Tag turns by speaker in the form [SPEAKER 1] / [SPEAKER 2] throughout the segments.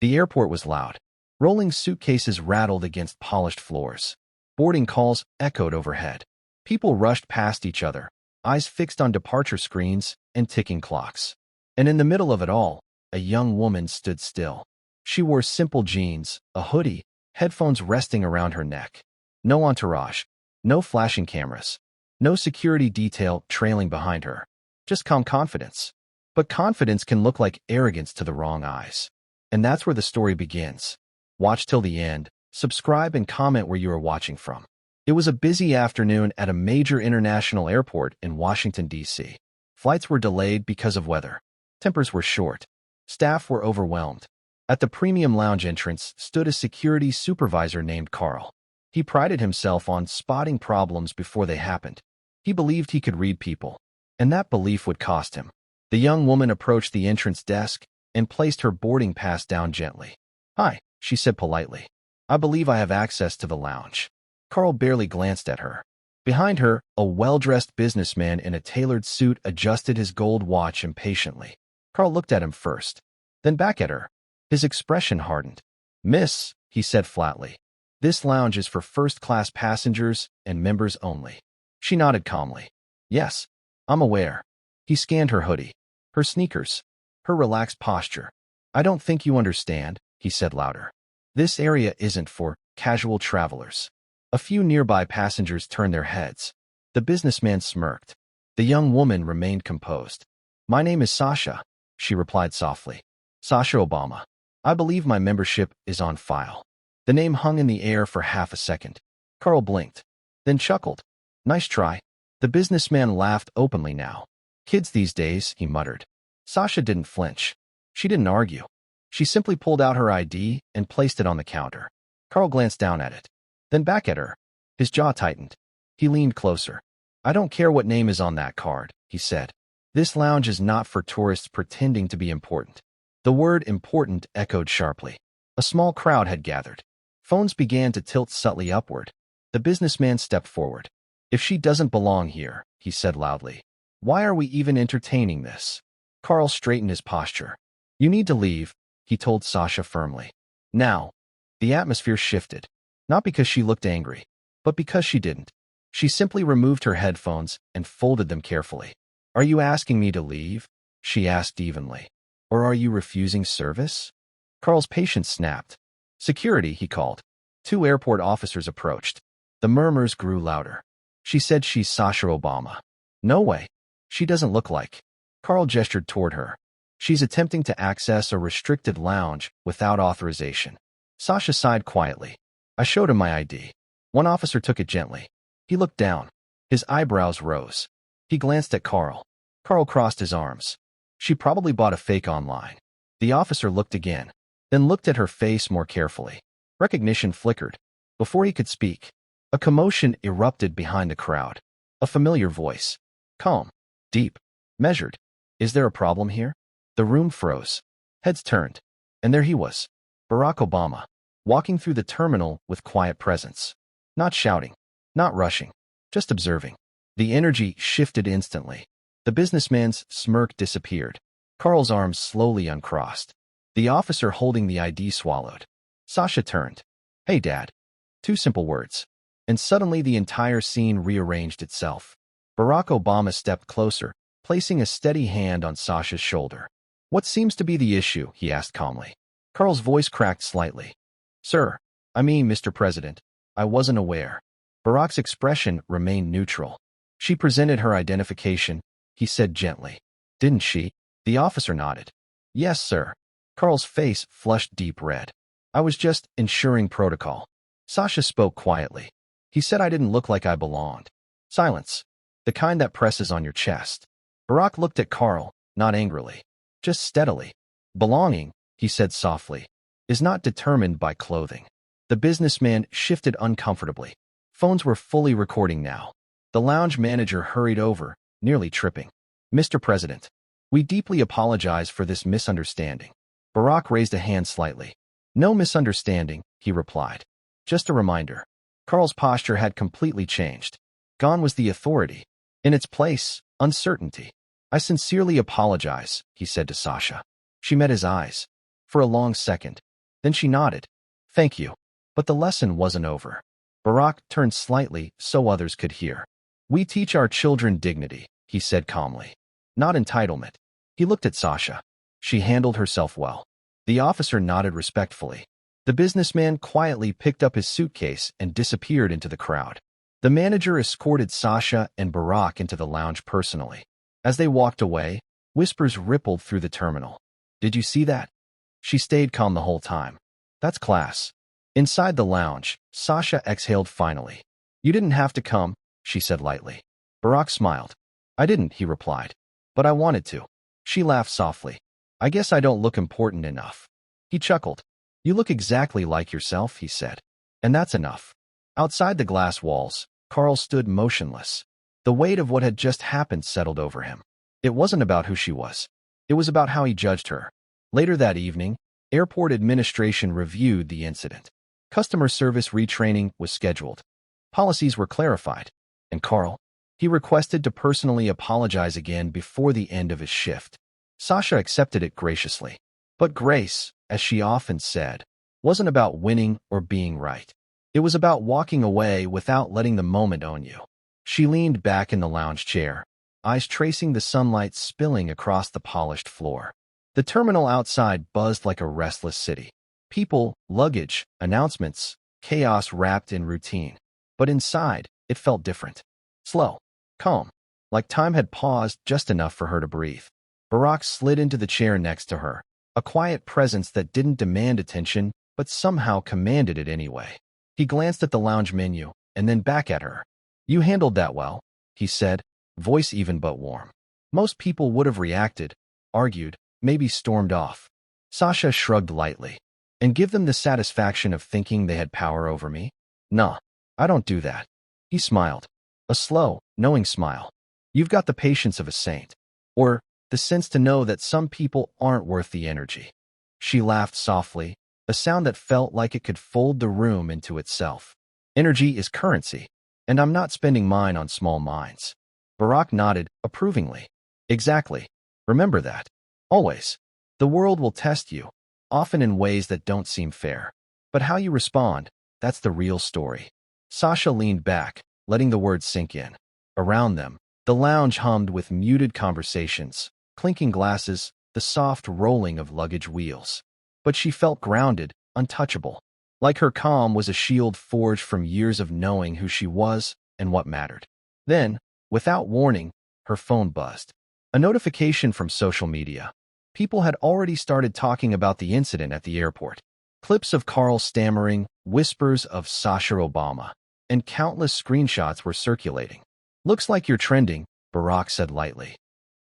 [SPEAKER 1] The airport was loud. Rolling suitcases rattled against polished floors. Boarding calls echoed overhead. People rushed past each other, eyes fixed on departure screens and ticking clocks. And in the middle of it all, a young woman stood still. She wore simple jeans, a hoodie, headphones resting around her neck. No entourage, no flashing cameras, no security detail trailing behind her. Just calm confidence. But confidence can look like arrogance to the wrong eyes. And that's where the story begins. Watch till the end, subscribe and comment where you are watching from. It was a busy afternoon at a major international airport in Washington, D.C. Flights were delayed because of weather. Tempers were short. Staff were overwhelmed. At the premium lounge entrance stood a security supervisor named Carl. He prided himself on spotting problems before they happened. He believed he could read people, and that belief would cost him. The young woman approached the entrance desk and placed her boarding pass down gently. "Hi," she said politely. "I believe I have access to the lounge." Carl barely glanced at her. Behind her, a well-dressed businessman in a tailored suit adjusted his gold watch impatiently. Carl looked at him first, then back at her. His expression hardened. "Miss," he said flatly, "this lounge is for first-class passengers and members only." She nodded calmly. "Yes, I'm aware." He scanned her hoodie, her sneakers, her relaxed posture. "I don't think you understand," he said louder. "This area isn't for casual travelers." A few nearby passengers turned their heads. The businessman smirked. The young woman remained composed. "My name is Sasha," she replied softly. "Sasha Obama. I believe my membership is on file." The name hung in the air for half a second. Carl blinked, then chuckled. "Nice try." The businessman laughed openly now. "Kids these days," he muttered. Sasha didn't flinch. She didn't argue. She simply pulled out her ID and placed it on the counter. Carl glanced down at it, then back at her. His jaw tightened. He leaned closer. "I don't care what name is on that card," he said. "This lounge is not for tourists pretending to be important." The word important echoed sharply. A small crowd had gathered. Phones began to tilt subtly upward. The businessman stepped forward. "If she doesn't belong here," he said loudly, "why are we even entertaining this?" Carl straightened his posture. "You need to leave," he told Sasha firmly. Now, the atmosphere shifted. Not because she looked angry, but because she didn't. She simply removed her headphones and folded them carefully. "Are you asking me to leave?" she asked evenly. "Or are you refusing service?" Carl's patience snapped. "Security," he called. Two airport officers approached. The murmurs grew louder. "She said she's Sasha Obama." "No way. She doesn't look like." Carl gestured toward her. "She's attempting to access a restricted lounge without authorization." Sasha sighed quietly. "I showed him my ID." One officer took it gently. He looked down. His eyebrows rose. He glanced at Carl. Carl crossed his arms. "She probably bought a fake online." The officer looked again, then looked at her face more carefully. Recognition flickered. Before he could speak, a commotion erupted behind the crowd. A familiar voice. Calm, deep, measured. "Is there a problem here?" The room froze. Heads turned. And there he was, Barack Obama, walking through the terminal with quiet presence. Not shouting, not rushing, just observing. The energy shifted instantly. The businessman's smirk disappeared. Carl's arms slowly uncrossed. The officer holding the ID swallowed. Sasha turned. "Hey, Dad." Two simple words. And suddenly the entire scene rearranged itself. Barack Obama stepped closer, placing a steady hand on Sasha's shoulder. "What seems to be the issue?" he asked calmly. Carl's voice cracked slightly. "Sir, Mr. President, I wasn't aware." Barack's expression remained neutral. "She presented her identification," he said gently. "Didn't she?" The officer nodded. "Yes, sir." Carl's face flushed deep red. "I was just ensuring protocol." Sasha spoke quietly. "He said I didn't look like I belonged." Silence. The kind that presses on your chest. Barack looked at Carl, not angrily, just steadily. "Belonging," he said softly, "is not determined by clothing." The businessman shifted uncomfortably. Phones were fully recording now. The lounge manager hurried over, nearly tripping. "Mr. President, we deeply apologize for this misunderstanding." Barack raised a hand slightly. "No misunderstanding," he replied. "Just a reminder." Carl's posture had completely changed. Gone was the authority. In its place, uncertainty. "I sincerely apologize," he said to Sasha. She met his eyes. For a long second, Then she nodded. Thank you. But the lesson wasn't over. Barack turned slightly so others could hear. We teach our children dignity, he said calmly. Not entitlement. He looked at Sasha. She handled herself well. The officer nodded respectfully. The businessman quietly picked up his suitcase and disappeared into the crowd. The manager escorted Sasha and Barack into the lounge personally. As they walked away, whispers rippled through the terminal. Did you see that? She stayed calm the whole time. That's class. Inside the lounge, Sasha exhaled finally. You didn't have to come, she said lightly. Barack smiled. I didn't, he replied. But I wanted to. She laughed softly. I guess I don't look important enough. He chuckled. You look exactly like yourself, he said. And that's enough. Outside the glass walls, Carl stood motionless. The weight of what had just happened settled over him. It wasn't about who she was. It was about how he judged her. Later that evening, airport administration reviewed the incident. Customer service retraining was scheduled. Policies were clarified. And Carl? He requested to personally apologize again before the end of his shift. Sasha accepted it graciously. But grace, as she often said, wasn't about winning or being right. It was about walking away without letting the moment own you. She leaned back in the lounge chair, eyes tracing the sunlight spilling across the polished floor. The terminal outside buzzed like a restless city. People, luggage, announcements, chaos wrapped in routine. But inside, it felt different. Slow, calm, like time had paused just enough for her to breathe. Barack slid into the chair next to her, a quiet presence that didn't demand attention, but somehow commanded it anyway. He glanced at the lounge menu, and then back at her. You handled that well, he said, voice even but warm. Most people would have reacted, argued, maybe stormed off. Sasha shrugged lightly. And give them the satisfaction of thinking they had power over me? Nah, I don't do that. He smiled. A slow, knowing smile. You've got the patience of a saint. Or the sense to know that some people aren't worth the energy. She laughed softly, a sound that felt like it could fold the room into itself. Energy is currency, and I'm not spending mine on small minds. Barack nodded approvingly. Exactly. Remember that. Always. The world will test you, often in ways that don't seem fair. But how you respond, that's the real story. Sasha leaned back, letting the words sink in. Around them, the lounge hummed with muted conversations, clinking glasses, the soft rolling of luggage wheels. But she felt grounded, untouchable. Like her calm was a shield forged from years of knowing who she was and what mattered. Then, without warning, her phone buzzed. A notification from social media. People had already started talking about the incident at the airport. Clips of Carl stammering, whispers of Sasha Obama, and countless screenshots were circulating. Looks like you're trending, Barack said lightly.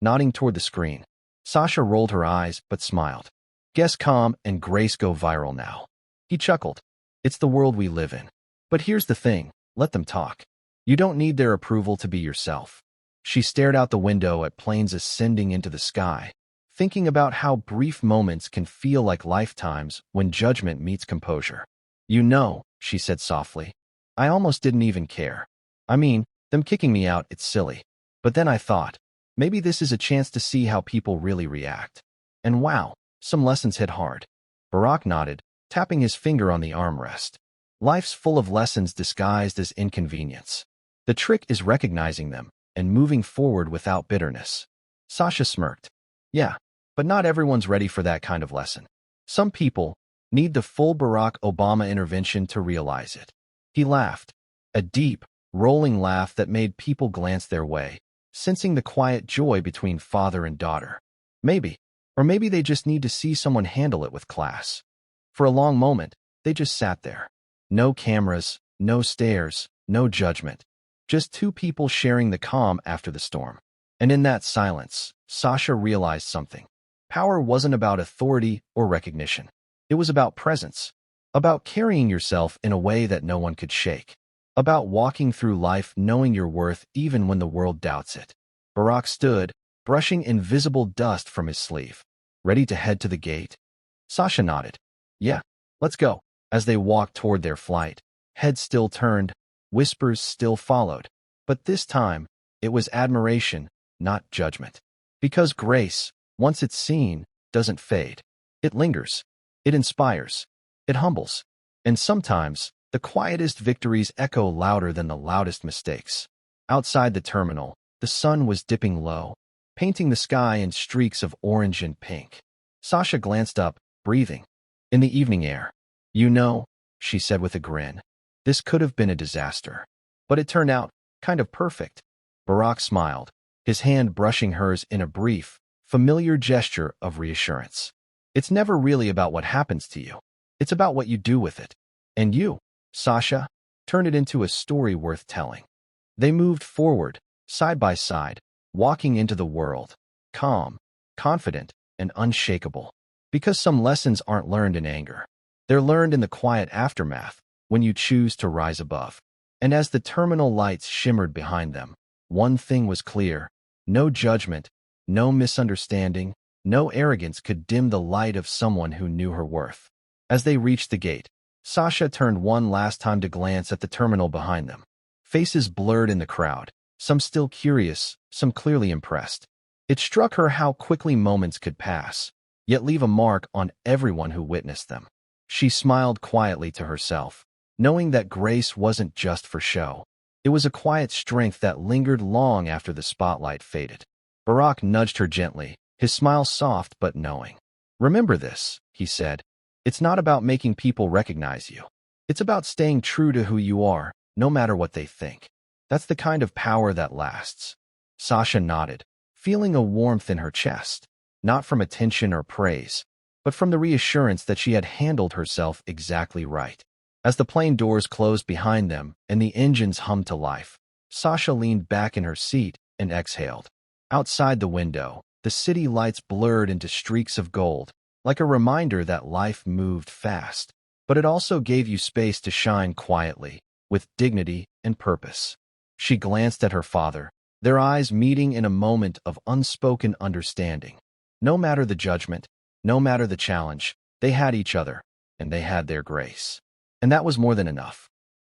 [SPEAKER 1] Nodding toward the screen, Sasha rolled her eyes but smiled. Guess calm and grace go viral now. He chuckled. It's the world we live in. But here's the thing, let them talk. You don't need their approval to be yourself. She stared out the window at planes ascending into the sky, thinking about how brief moments can feel like lifetimes when judgment meets composure. You know, she said softly, I almost didn't even care. I mean, them kicking me out, it's silly. But then I thought, maybe this is a chance to see how people really react. And wow, some lessons hit hard. Barack nodded, tapping his finger on the armrest. Life's full of lessons disguised as inconvenience. The trick is recognizing them and moving forward without bitterness. Sasha smirked. Yeah, but not everyone's ready for that kind of lesson. Some people need the full Barack Obama intervention to realize it. He laughed, a deep, rolling laugh that made people glance their way, sensing the quiet joy between father and daughter. Maybe, or maybe they just need to see someone handle it with class. For a long moment, they just sat there. No cameras, no stares, no judgment. Just two people sharing the calm after the storm. And in that silence, Sasha realized something. Power wasn't about authority or recognition. It was about presence. About carrying yourself in a way that no one could shake. About walking through life knowing your worth even when the world doubts it. Barack stood, brushing invisible dust from his sleeve. Ready to head to the gate? Sasha nodded. Yeah, let's go. As they walked toward their flight, heads still turned, whispers still followed. But this time, it was admiration, not judgment. Because grace, once it's seen, doesn't fade. It lingers. It inspires. It humbles. And sometimes, the quietest victories echo louder than the loudest mistakes. Outside the terminal, the sun was dipping low, painting the sky in streaks of orange and pink. Sasha glanced up, breathing. In the evening air. "You know," she said with a grin, "this could have been a disaster. But it turned out kind of perfect." Barack smiled, his hand brushing hers in a brief, familiar gesture of reassurance. "It's never really about what happens to you. It's about what you do with it. And you, Sasha, turn it into a story worth telling." They moved forward, side by side, walking into the world, calm, confident, and unshakable. Because some lessons aren't learned in anger. They're learned in the quiet aftermath, when you choose to rise above. And as the terminal lights shimmered behind them, one thing was clear: no judgment, no misunderstanding, no arrogance could dim the light of someone who knew her worth. As they reached the gate, Sasha turned one last time to glance at the terminal behind them. Faces blurred in the crowd, some still curious, some clearly impressed. It struck her how quickly moments could pass, yet leave a mark on everyone who witnessed them. She smiled quietly to herself, knowing that grace wasn't just for show. It was a quiet strength that lingered long after the spotlight faded. Barack nudged her gently, his smile soft but knowing. "Remember this," he said. "It's not about making people recognize you. It's about staying true to who you are, no matter what they think. That's the kind of power that lasts." Sasha nodded, feeling a warmth in her chest, not from attention or praise, but from the reassurance that she had handled herself exactly right. As the plane doors closed behind them and the engines hummed to life, Sasha leaned back in her seat and exhaled. Outside the window, the city lights blurred into streaks of gold, like a reminder that life moved fast. But it also gave you space to shine quietly, with dignity and purpose. She glanced at her father, their eyes meeting in a moment of unspoken understanding. No matter the judgment, no matter the challenge, they had each other, and they had their grace. And that was more than enough.